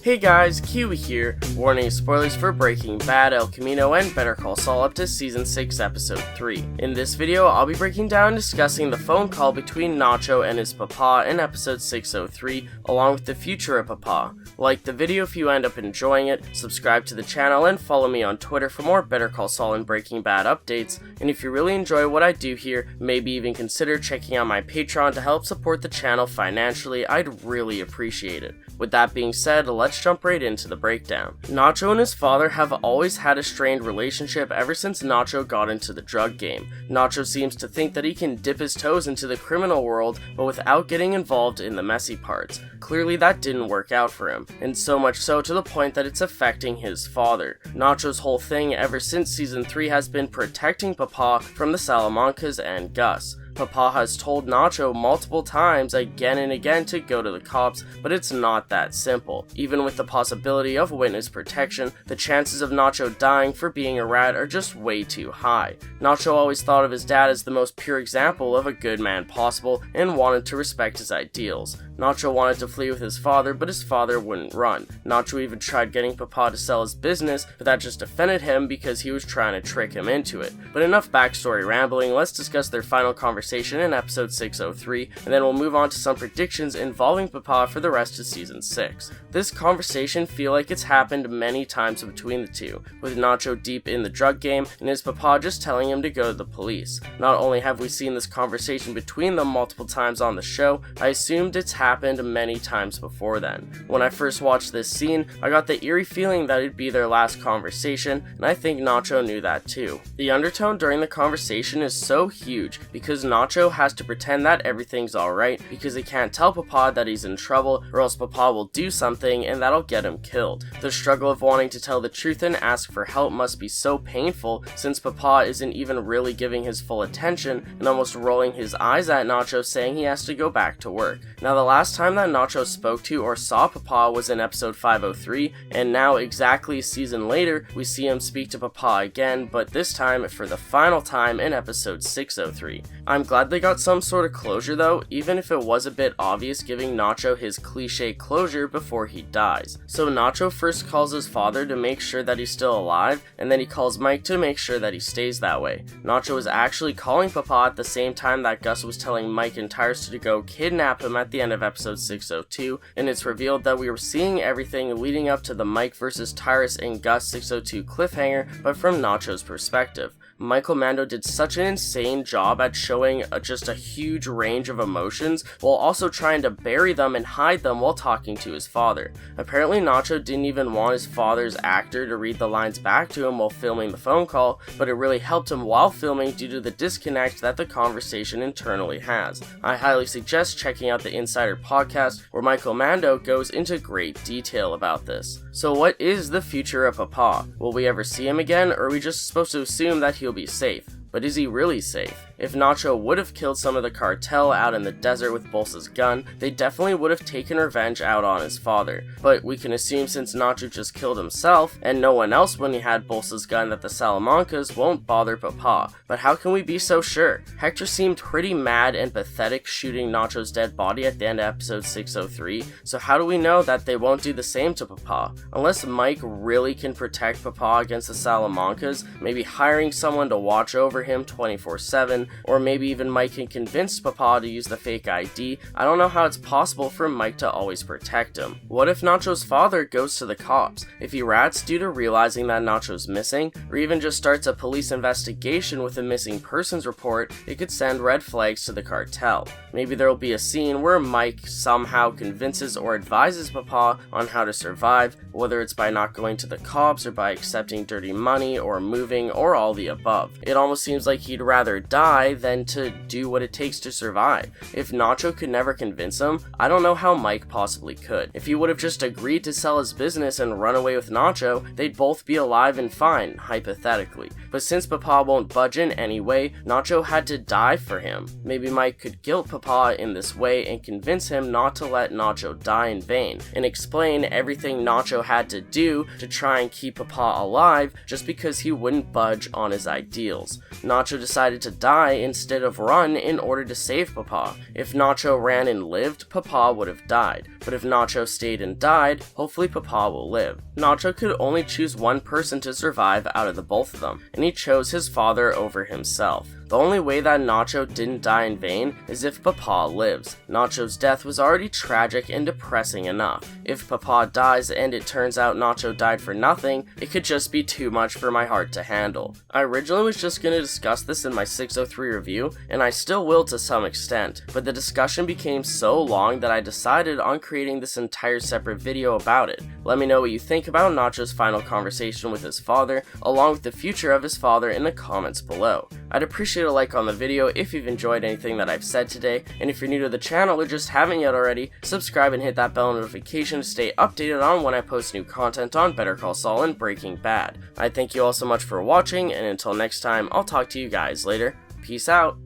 Hey guys, Kiwi here, warning spoilers for Breaking Bad, El Camino, and Better Call Saul up to Season 6, Episode 3. In this video, I'll be breaking down and discussing the phone call between Nacho and his papa in Episode 603, along with the future of papa. Like the video if you end up enjoying it, subscribe to the channel, and follow me on Twitter for more Better Call Saul and Breaking Bad updates, and if you really enjoy what I do here, maybe even consider checking out my Patreon to help support the channel financially. I'd really appreciate it. With that being said, let's jump right into the breakdown. Nacho and his father have always had a strained relationship ever since Nacho got into the drug game. Nacho seems to think that he can dip his toes into the criminal world, but without getting involved in the messy parts. Clearly that didn't work out for him, and so much so to the point that it's affecting his father. Nacho's whole thing ever since Season 3 has been protecting Papa from the Salamancas and Gus. Papa has told Nacho multiple times again and again to go to the cops, but it's not that simple. Even with the possibility of witness protection, the chances of Nacho dying for being a rat are just way too high. Nacho always thought of his dad as the most pure example of a good man possible and wanted to respect his ideals. Nacho wanted to flee with his father, but his father wouldn't run. Nacho even tried getting Papa to sell his business, but that just offended him because he was trying to trick him into it. But enough backstory rambling, let's discuss their final conversation in episode 603, and then we'll move on to some predictions involving Papa for the rest of season 6. This conversation feel like it's happened many times between the two, with Nacho deep in the drug game and his Papa just telling him to go to the police. Not only have we seen this conversation between them multiple times on the show, I assumed it's happened many times before then. When I first watched this scene, I got the eerie feeling that it'd be their last conversation, and I think Nacho knew that too. The undertone during the conversation is so huge because Nacho has to pretend that everything's alright because he can't tell Papa that he's in trouble or else Papa will do something and that'll get him killed. The struggle of wanting to tell the truth and ask for help must be so painful since Papa isn't even really giving his full attention and almost rolling his eyes at Nacho saying he has to go back to work. Now the last time that Nacho spoke to or saw Papa was in episode 503, and now exactly a season later we see him speak to Papa again, but this time for the final time in episode 603. I'm glad they got some sort of closure though, even if it was a bit obvious giving Nacho his cliche closure before he dies. So Nacho first calls his father to make sure that he's still alive, and then he calls Mike to make sure that he stays that way. Nacho is actually calling Papa at the same time that Gus was telling Mike and Tyrus to go kidnap him at the end of episode 602, and it's revealed that we were seeing everything leading up to the Mike versus Tyrus and Gus 602 cliffhanger, but from Nacho's perspective. Michael Mando did such an insane job at showing just a huge range of emotions while also trying to bury them and hide them while talking to his father. Apparently Nacho didn't even want his father's actor to read the lines back to him while filming the phone call, but it really helped him while filming due to the disconnect that the conversation internally has. I highly suggest checking out the Insider podcast where Michael Mando goes into great detail about this. So what is the future of Papa? Will we ever see him again, or are we just supposed to assume that he'll be safe? But is he really safe? If Nacho would have killed some of the cartel out in the desert with Bolsa's gun, they definitely would have taken revenge out on his father. But we can assume since Nacho just killed himself, and no one else when he had Bolsa's gun, that the Salamancas won't bother Papa. But how can we be so sure? Hector seemed pretty mad and pathetic shooting Nacho's dead body at the end of episode 603, so how do we know that they won't do the same to Papa? Unless Mike really can protect Papa against the Salamancas, maybe hiring someone to watch over him 24/7, or maybe even Mike can convince Papa to use the fake ID. I don't know how it's possible for Mike to always protect him. What if Nacho's father goes to the cops? If he rats due to realizing that Nacho's missing, or even just starts a police investigation with a missing persons report, it could send red flags to the cartel. Maybe there'll be a scene where Mike somehow convinces or advises Papa on how to survive, whether it's by not going to the cops or by accepting dirty money or moving or all the above. It almost seems like he'd rather die than to do what it takes to survive. If Nacho could never convince him, I don't know how Mike possibly could. If he would have just agreed to sell his business and run away with Nacho, they'd both be alive and fine, hypothetically. But since Papa won't budge in anyway, Nacho had to die for him. Maybe Mike could guilt Papa in this way and convince him not to let Nacho die in vain, and explain everything Nacho had to do to try and keep Papa alive just because he wouldn't budge on his ideals. Nacho decided to die die instead of run in order to save Papa. If Nacho ran and lived, Papa would have died. But if Nacho stayed and died, hopefully Papa will live. Nacho could only choose one person to survive out of the both of them, and he chose his father over himself. The only way that Nacho didn't die in vain is if Papa lives. Nacho's death was already tragic and depressing enough. If Papa dies and it turns out Nacho died for nothing, it could just be too much for my heart to handle. I originally was just going to discuss this in my 603 review, and I still will to some extent, but the discussion became so long that I decided on creating this entire separate video about it. Let me know what you think about Nacho's final conversation with his father, along with the future of his father in the comments below. I'd appreciate a like on the video if you've enjoyed anything that I've said today, and if you're new to the channel or just haven't yet already, subscribe and hit that bell notification to stay updated on when I post new content on Better Call Saul and Breaking Bad. I thank you all so much for watching, and until next time, I'll talk to you guys later. Peace out.